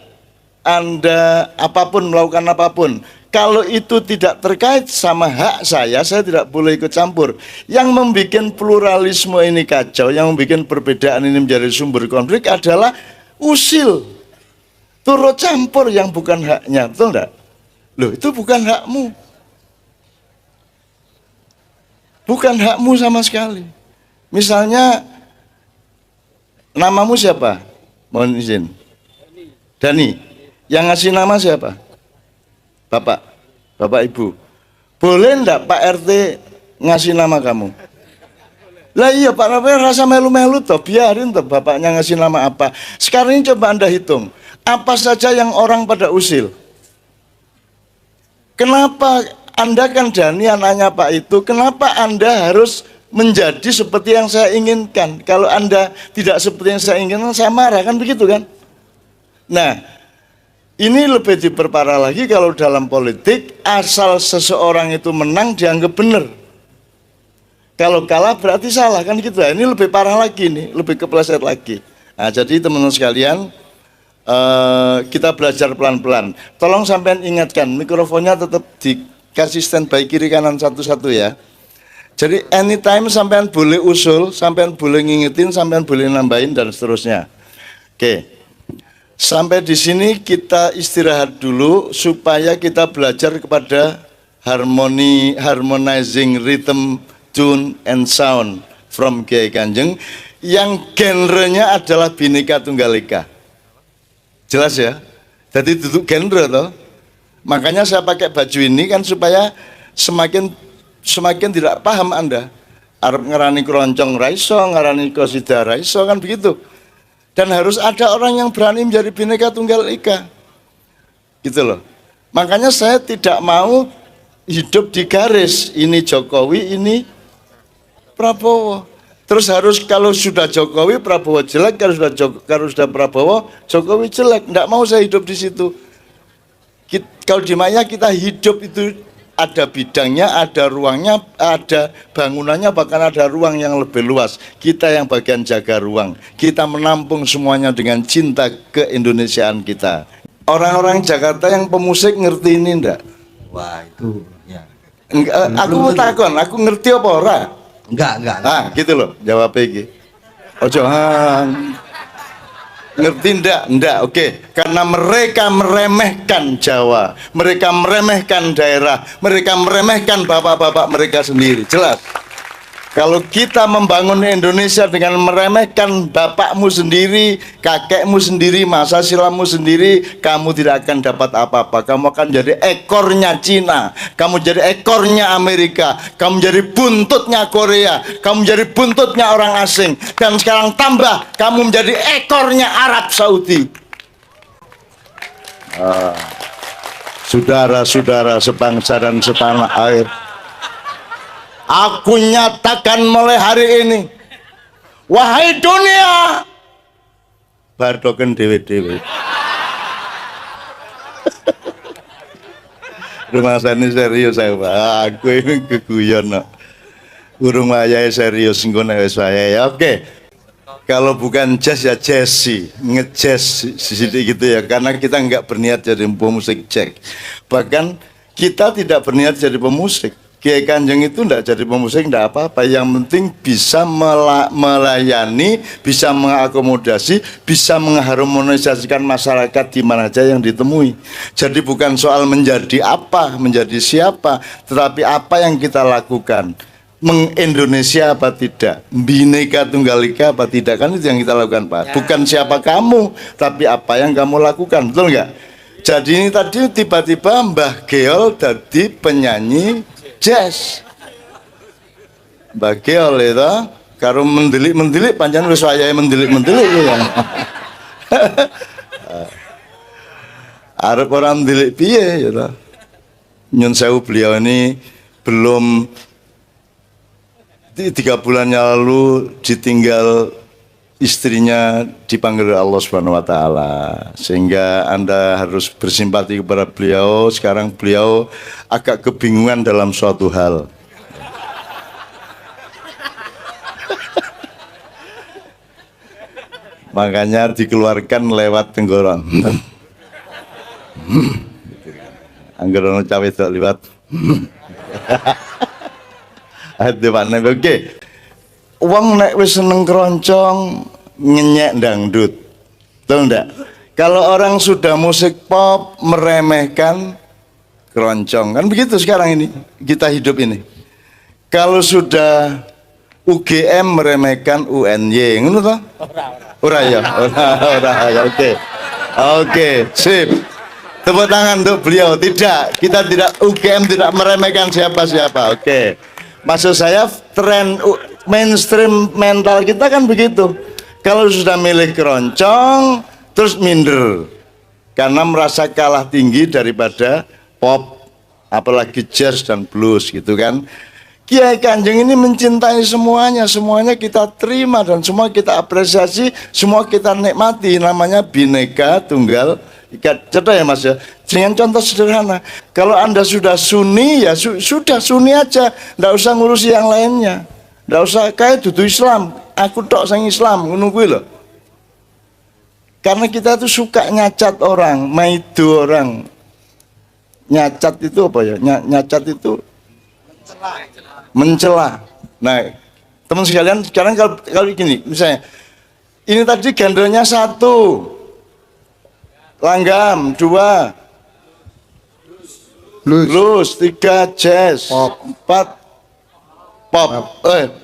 Anda apapun, melakukan apapun. Kalau itu tidak terkait sama hak saya tidak boleh ikut campur. Yang membuat pluralisme ini kacau, yang membuat perbedaan ini menjadi sumber konflik adalah usil. Turut campur yang bukan haknya, betul enggak? Loh, itu bukan hakmu. Bukan hakmu sama sekali. Misalnya, namamu siapa? Mohon izin. Dani. Yang ngasih nama siapa? Bapak Ibu. Boleh enggak Pak RT ngasih nama kamu? Lah iya Pak RT rasa melu-melu toh, biarin toh bapaknya ngasih nama apa. Sekarang ini coba Anda hitung, apa saja yang orang pada usil. Kenapa Anda kan Dani anaknya Pak itu, kenapa Anda harus menjadi seperti yang saya inginkan? Kalau Anda tidak seperti yang saya inginkan, saya marah, kan begitu kan? Nah, ini lebih diperparah lagi kalau dalam politik, asal seseorang itu menang dianggap benar. Kalau kalah berarti salah, kan gitu. Ini lebih parah lagi nih, lebih kepleset lagi. Nah, jadi teman-teman sekalian, kita belajar pelan-pelan. Tolong sampean ingatkan, mikrofonnya tetap dikasih standby kiri kanan satu-satu ya. Jadi anytime sampean boleh usul, sampean boleh ngingetin, sampean boleh nambahin dan seterusnya. Oke. Sampai di sini kita istirahat dulu supaya kita belajar kepada harmonizing rhythm, tune, and sound from Kiai Kanjeng yang genrenya adalah Bhinneka Tunggal Ika. Jelas ya? Jadi duduk genre toh. Makanya saya pakai baju ini kan supaya semakin tidak paham Anda. Arab ngarani keroncong raiso, ngarani qasidah raiso, kan begitu. Dan harus ada orang yang berani menjadi Bhinneka Tunggal Ika. Gitu loh. Makanya saya tidak mau hidup di garis. Ini Jokowi, ini Prabowo. Terus harus kalau sudah Jokowi, Prabowo jelek. Kalau sudah Prabowo, Jokowi jelek. Tidak mau saya hidup di situ. Kalau di Maya kita hidup itu ada bidangnya, ada ruangnya, ada bangunannya, bahkan ada ruang yang lebih luas. Kita yang bagian jaga ruang. Kita menampung semuanya dengan cinta keindonesiaan kita. Orang-orang Jakarta yang pemusik ngerti ini enggak? Wah itu ya. Aku mau takon, aku ngerti apa ora? Enggak. Nah, gitu loh jawabnya iki. Ojo ngerti enggak? Oke. Karena mereka meremehkan Jawa, mereka meremehkan daerah, mereka meremehkan bapak-bapak mereka sendiri. Jelas. Kalau kita membangun Indonesia dengan meremehkan bapakmu sendiri, kakekmu sendiri, masa silammu sendiri, kamu tidak akan dapat apa-apa. Kamu akan jadi ekornya Cina, kamu jadi ekornya Amerika, kamu jadi buntutnya Korea, kamu jadi buntutnya orang asing. Dan sekarang tambah, kamu menjadi ekornya Arab Saudi. Saudara-saudara sebangsa dan setanah air, aku nyatakan mulai hari ini, wahai dunia, bardoken dewe-dewe. Rumah saya ini serius saya, Pak. Aku ini keguyon, no. Urung wayahe serius ngono wis wayahe. Oke. Kalau bukan jazz ya jazzy, ngejazz sedikit gitu ya, karena kita nggak berniat jadi pemusik jazz. Bahkan kita tidak berniat jadi pemusik. Kiai Kanjeng itu tidak jadi pemusik, tidak apa-apa. Yang penting bisa melayani, bisa mengakomodasi, bisa mengharmonisasikan masyarakat di mana saja yang ditemui. Jadi bukan soal menjadi apa, menjadi siapa, tetapi apa yang kita lakukan. Mengindonesia apa tidak, Bhinneka Tunggal Ika apa tidak, kan itu yang kita lakukan, Pak. Bukan siapa kamu, tapi apa yang kamu lakukan, betul nggak? Jadi ini tadi tiba-tiba Mbah Geol jadi penyanyi jazz. Mbah Geol itu karo mendelik panjang wis wayahe mendelik ya. Arep ora mendelik piye ya. Nyun sewu, beliau ini belum 3 bulan yang lalu ditinggal istrinya, dipanggil Allah Subhanahu wa taala, sehingga Anda harus bersimpati kepada beliau. Sekarang beliau agak kebingungan dalam suatu hal. Makanya dikeluarkan lewat tenggorok. Angger ono cawe tok liwat. Oke. Wong nek wis seneng keroncong ngenyek dangdut, betul ndak? Kalau orang sudah musik pop meremehkan keroncong, kan begitu sekarang ini kita hidup ini. Kalau sudah UGM meremehkan UNY, ngono toh? Ora ya. Oke, sip. Tepuk tangan untuk beliau. Tidak, kita tidak, UGM tidak meremehkan siapa-siapa. Oke. Maksud saya tren mainstream mental kita kan begitu. Kalau sudah milih keroncong terus minder karena merasa kalah tinggi daripada pop, apalagi jazz dan blues gitu kan. Kiai Kanjeng ini mencintai semuanya, semuanya kita terima dan semua kita apresiasi, semua kita nikmati. Namanya Bhinneka Tunggal Ika. Cerdas ya Mas ya. Dengan contoh sederhana, kalau Anda sudah Sunni ya sudah Sunni aja, nggak usah ngurusi yang lainnya, nggak usah kayak dudu Islam, aku tok sang Islam, ngono kuwi lho. Karena kita tuh suka nyacat orang, maido orang. Nyacat itu apa ya? Nyacat itu mencela. Nah, teman sekalian, sekarang kalau gini, misalnya ini tadi gendernya 1, langgam 2, blues 3, jazz 4, pop,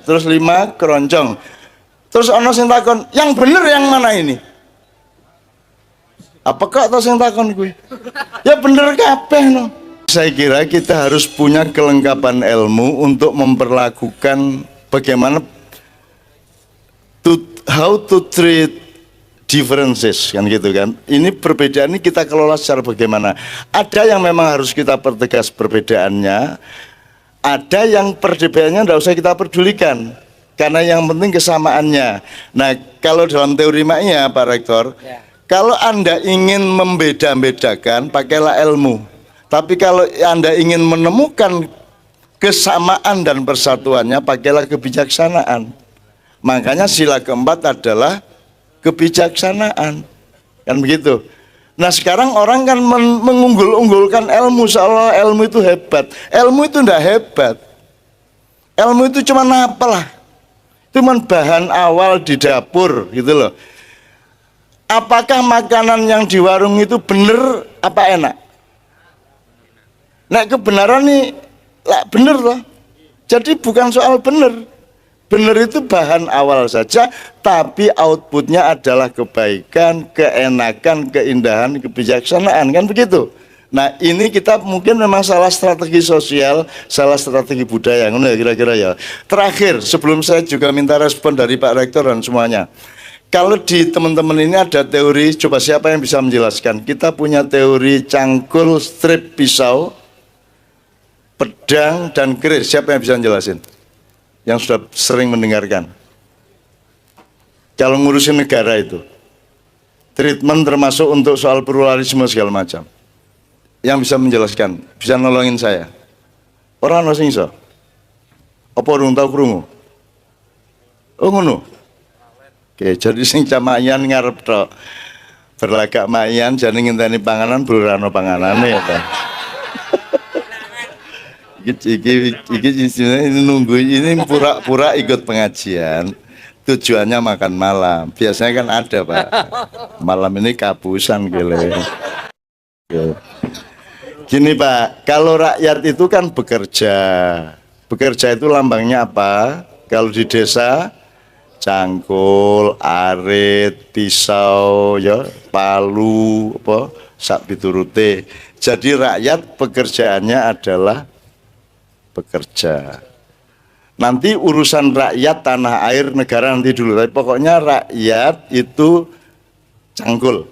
terus 5, keroncong. Terus ono sing takon, yang bener yang mana ini? Apa kok atau sing takon kuwi? Ya bener kabeh no. Saya kira kita harus punya kelengkapan ilmu untuk memperlakukan bagaimana how to treat differences, kan gitu kan. Ini perbedaan ini kita kelola secara bagaimana. Ada yang memang harus kita pertegas perbedaannya, ada yang perbedaannya tidak usah kita pedulikan karena yang penting kesamaannya. Nah, kalau dalam teori maknya Pak Rektor, kalau Anda ingin membeda-bedakan, pakailah ilmu. Tapi kalau Anda ingin menemukan kesamaan dan persatuannya, pakailah kebijaksanaan. Makanya sila keempat adalah kebijaksanaan, kan begitu. Nah sekarang orang kan mengunggul-unggulkan ilmu, seolah ilmu itu hebat. Ilmu itu tidak hebat. Ilmu itu cuma apalah, cuma bahan awal di dapur gitu loh. Apakah makanan yang di warung itu benar apa enak? Nah kebenaran nih lah bener loh. Jadi bukan soal benar. Benar itu bahan awal saja, tapi outputnya adalah kebaikan, keenakan, keindahan, kebijaksanaan, kan begitu. Nah ini kita mungkin memang salah strategi sosial, salah strategi budaya, kira-kira ya. Terakhir, sebelum saya juga minta respon dari Pak Rektor dan semuanya. Kalau di teman-teman ini ada teori, coba siapa yang bisa menjelaskan? Kita punya teori cangkul, strip, pisau, pedang, dan keris. Siapa yang bisa menjelasin? Yang sudah sering mendengarkan. Kalau ngurusin negara itu. Treatment termasuk untuk soal pluralisme segala macam. Yang bisa menjelaskan, bisa nolongin saya. Orang ono sing iso. Apa urung tau krungu? Oh ngono. Oke, jadi sing camayan ngarep tok. Berlagak mayan jane ngenteni panganan brurano panganane ya ta. Ini nunggu ini pura-pura ikut pengajian, tujuannya makan malam. Biasanya kan ada Pak, malam ini kapusan gile. Gini Pak, kalau rakyat itu kan bekerja, bekerja itu lambangnya apa? Kalau di desa cangkul, arit, pisau, ya, palu, apa, sak piturute. Jadi rakyat pekerjaannya adalah bekerja. Nanti urusan rakyat, tanah air, negara nanti dulu. Tapi pokoknya rakyat itu cangkul.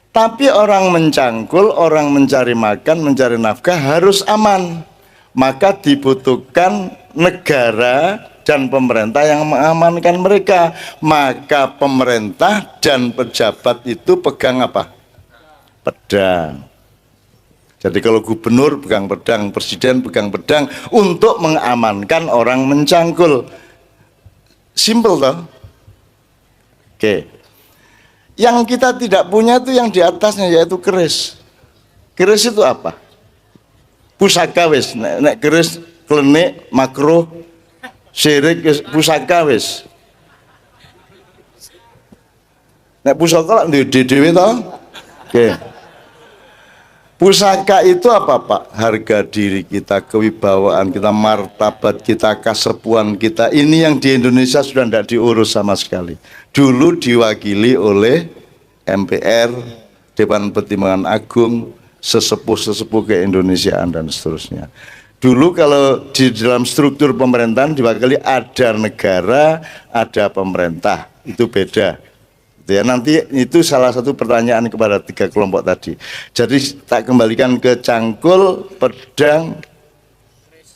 Tapi orang mencangkul, orang mencari makan, mencari nafkah harus aman. Maka dibutuhkan negara dan pemerintah yang mengamankan mereka. Maka pemerintah dan pejabat itu pegang apa? Pedang. Jadi kalau gubernur pegang pedang, presiden pegang pedang untuk mengamankan orang mencangkul. Simple toh? Oke. Yang kita tidak punya itu yang di atasnya, yaitu keris. Keris itu apa? Pusaka wis. Nek keris klenik, makruh, syirik, pusaka wis. Nek pusaka lak dhewe toh? Oke. Pusaka itu apa Pak? Harga diri kita, kewibawaan kita, martabat kita, kasepuan kita. Ini yang di Indonesia sudah tidak diurus sama sekali. Dulu diwakili oleh MPR, Dewan Pertimbangan Agung, sesepuh-sesepuh keindonesiaan dan seterusnya. Dulu kalau di dalam struktur pemerintahan diwakili ada negara, ada pemerintah. Itu beda. Ya, nanti itu salah satu pertanyaan kepada tiga kelompok tadi. Jadi tak kembalikan ke cangkul, pedang,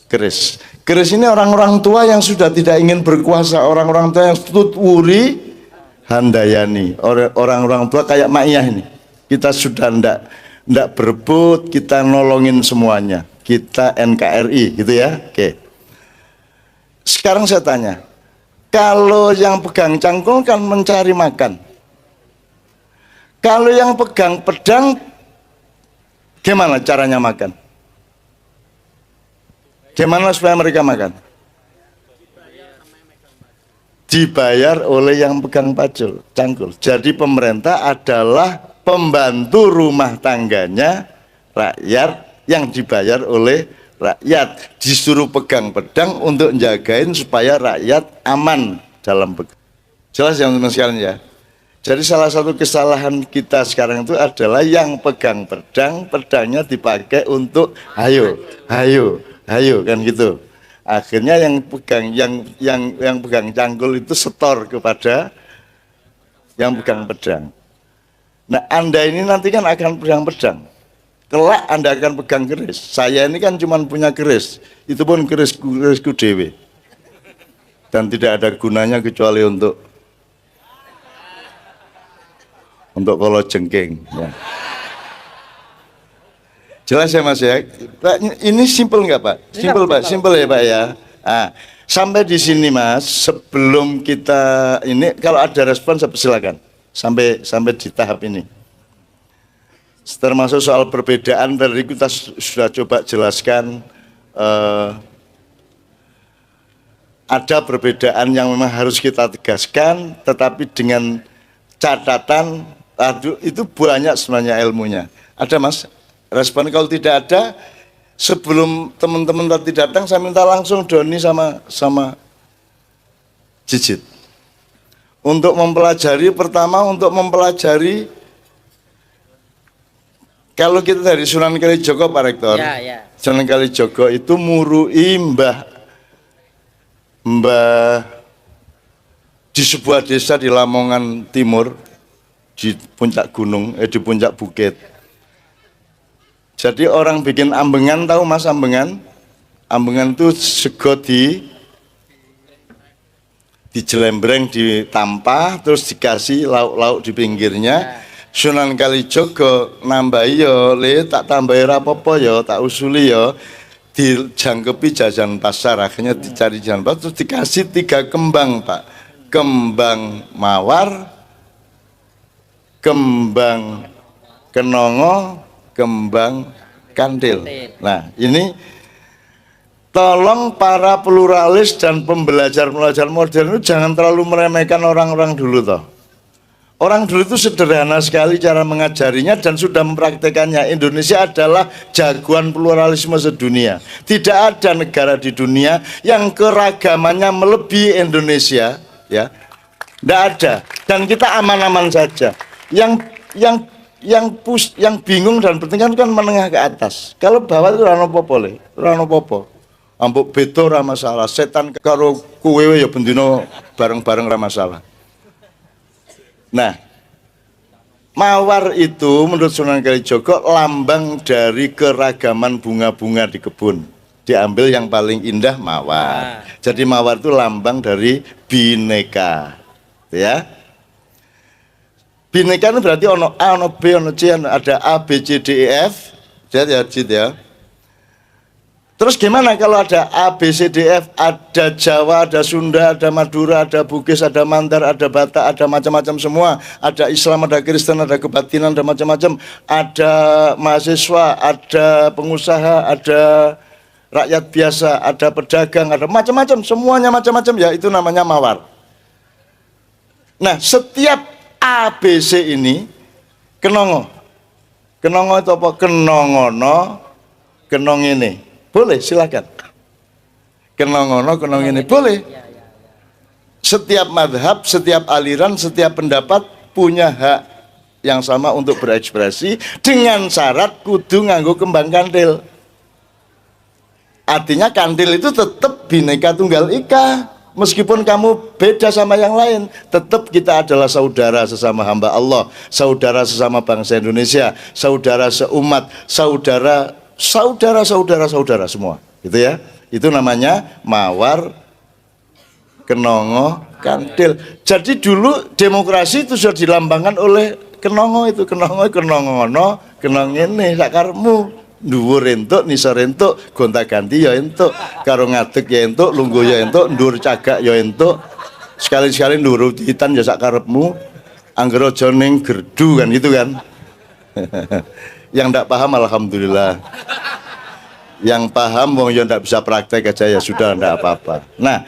keris. Keris ini orang-orang tua yang sudah tidak ingin berkuasa, orang-orang tua yang tutwuri handayani, orang-orang tua kayak Ma'iyah ini. Kita sudah ndak berebut, kita nolongin semuanya. Kita NKRI gitu ya. Oke. Sekarang saya tanya, kalau yang pegang cangkul kan mencari makan. Kalau yang pegang pedang, gimana caranya makan? Gimana supaya mereka makan? Dibayar oleh yang pegang pacul, cangkul. Jadi pemerintah adalah pembantu rumah tangganya rakyat yang dibayar oleh rakyat. Disuruh pegang pedang untuk jagain supaya rakyat aman dalam bekerja. Jelas yang teman sekalian ya? Jadi salah satu kesalahan kita sekarang itu adalah yang pegang pedang, pedangnya dipakai untuk hayo kan gitu. Akhirnya yang pegang yang pegang cangkul itu setor kepada yang pegang pedang. Nah, Anda ini nanti kan akan pegang pedang. Kelak Anda akan pegang keris. Saya ini kan cuma punya keris. Itu pun kerisku dewe. Dan tidak ada gunanya kecuali untuk kalau jengking ya. Jelas ya Mas ya? Pak, ini simple nggak Pak? Simple Pak, simple ya Pak ya. Sampai di sini Mas, sebelum kita ini kalau ada respon silakan. Sampai di tahap ini. Termasuk soal perbedaan tadi kita sudah coba jelaskan, ada perbedaan yang memang harus kita tegaskan, tetapi dengan catatan itu banyak sebenarnya ilmunya. Ada Mas? Respon kalau tidak ada, sebelum teman-teman tadi datang saya minta langsung Doni sama jijit. Untuk mempelajari, pertama untuk mempelajari, kalau kita dari Sunan Kalijogo Pak Rektor, Ya. Sunan Kalijogo itu murui mbah di sebuah desa di Lamongan Timur, di puncak gunung, di puncak bukit. Jadi orang bikin ambengan, tahu Mas ambengan? Ambengan itu sego dijelembreng, ditampah, terus dikasih lauk-lauk di pinggirnya. Sunan Kalijogo nambahi yo, le tak tambahi rapopo yo, tak usuli yo, dijangkepi jajan pasar, akhirnya dicari jajan pasar, terus dikasih 3 kembang Pak, kembang mawar, kembang kenongo, kembang kantil. Nah ini tolong para pluralis dan pembelajar modern itu jangan terlalu meremehkan orang-orang dulu toh. Orang dulu itu sederhana sekali cara mengajarinya dan sudah mempraktekannya. Indonesia adalah jagoan pluralisme sedunia. Tidak ada negara di dunia yang keragamannya melebihi Indonesia, ya. Tidak ada. Dan kita aman-aman saja. Yang bingung dan penting kan menengah ke atas. Kalau bawah itu rano popo le, rano popo. Ambok beto ra masalah, setan karo kuwe ya bendino bareng-bareng ra masalah. Nah, mawar itu menurut Sunan Kalijogo lambang dari keragaman bunga-bunga di kebun. Diambil yang paling indah mawar. Jadi mawar itu lambang dari bineka, ya. Bineka itu berarti ono A, ono B, ono C, ada A, B, C, D, E, F. Jadi ya. Terus gimana kalau ada A, B, C, D, F, ada Jawa, ada Sunda, ada Madura, ada Bugis, ada Mandar, ada Batak, ada macam-macam semua. Ada Islam, ada Kristen, ada kebatinan, ada macam-macam. Ada mahasiswa, ada pengusaha, ada rakyat biasa, ada pedagang, ada macam-macam. Semuanya macam-macam ya, itu namanya mawar. Nah, setiap A, B, C ini kenongo. Kenongo itu apa? Kenongono, kenong ini. Boleh, silakan. Kenongono, kenong ini boleh. Setiap madhab, setiap aliran, setiap pendapat punya hak yang sama untuk berekspresi dengan syarat kudu nganggo kembang kantil. Artinya kantil itu tetap Bhinneka Tunggal Ika. Meskipun kamu beda sama yang lain, tetap kita adalah saudara sesama hamba Allah, saudara sesama bangsa Indonesia, saudara seumat, saudara semua, gitu ya. Itu namanya mawar, kenongo, kantil. Jadi dulu demokrasi itu sudah dilambangkan oleh kenongo itu, kenongono, kenong ini sakarmu. Dhuwur entuk, nisor entuk, gonta-ganti ya entuk, karo ngadeg ya entuk, lungguh ya entuk, ndur cagak ya entuk. Sekali-sekali ndur utitan ya sak karepmu. Anggere aja ning gerdu kan gitu kan. Yang ndak paham alhamdulillah. Yang paham wong ya ndak bisa praktek aja ya sudah, ndak apa-apa. Nah,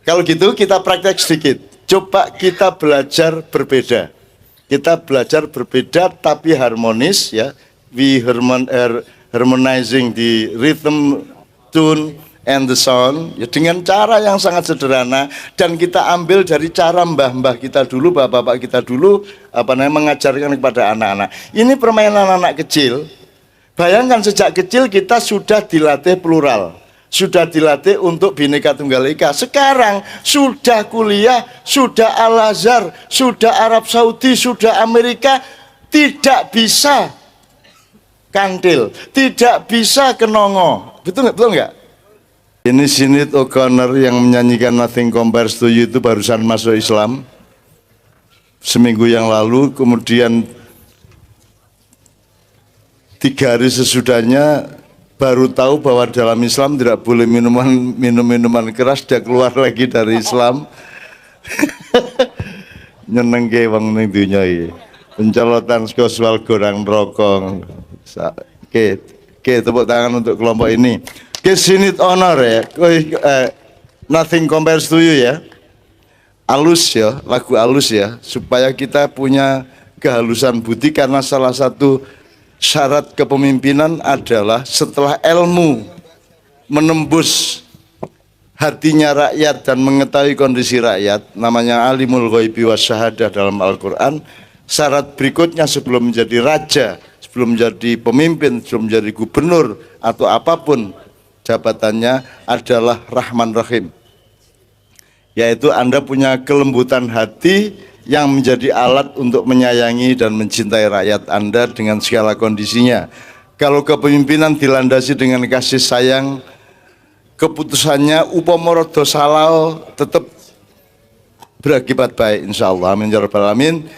kalau gitu kita praktek sedikit. Coba kita belajar berbeda. Kita belajar berbeda tapi harmonis ya. We harmonizing the rhythm, tune, and the sound ya, dengan cara yang sangat sederhana, dan kita ambil dari cara mbah-mbah kita dulu, bapak-bapak kita dulu mengajarkan kepada anak-anak. Ini permainan anak kecil. Bayangkan sejak kecil kita sudah dilatih plural, sudah dilatih untuk Bhinneka Tunggal Ika. Sekarang sudah kuliah, sudah Al-Azhar, sudah Arab Saudi, sudah Amerika, tidak bisa kantil, tidak bisa kenongo. Betul nggak? Ini Sinead O'Connor yang menyanyikan Nothing Compares to You itu barusan masuk Islam seminggu yang lalu. Kemudian 3 hari sesudahnya baru tahu bahwa dalam Islam tidak boleh minum minuman keras. Dia keluar lagi dari Islam. Nyenengke wong ning dunya iki. Pencolotan seksual gorang rokok. Oke, tepuk tangan untuk kelompok ini. Oke, Sinead O'Connor ya. Nothing Compares to You ya. Alus ya, lagu alus ya, supaya kita punya kehalusan budi, karena salah satu syarat kepemimpinan adalah setelah ilmu menembus hatinya rakyat dan mengetahui kondisi rakyat, namanya alimul ghaibi wasyahadah dalam Al-Quran. Syarat berikutnya sebelum menjadi raja, sebelum menjadi pemimpin, sebelum menjadi gubernur atau apapun jabatannya adalah Rahman Rahim, yaitu Anda punya kelembutan hati yang menjadi alat untuk menyayangi dan mencintai rakyat Anda dengan segala kondisinya. Kalau kepemimpinan dilandasi dengan kasih sayang, keputusannya upamoro dosalao tetap berakibat baik insyaallah. Amin ya rabbal alamin.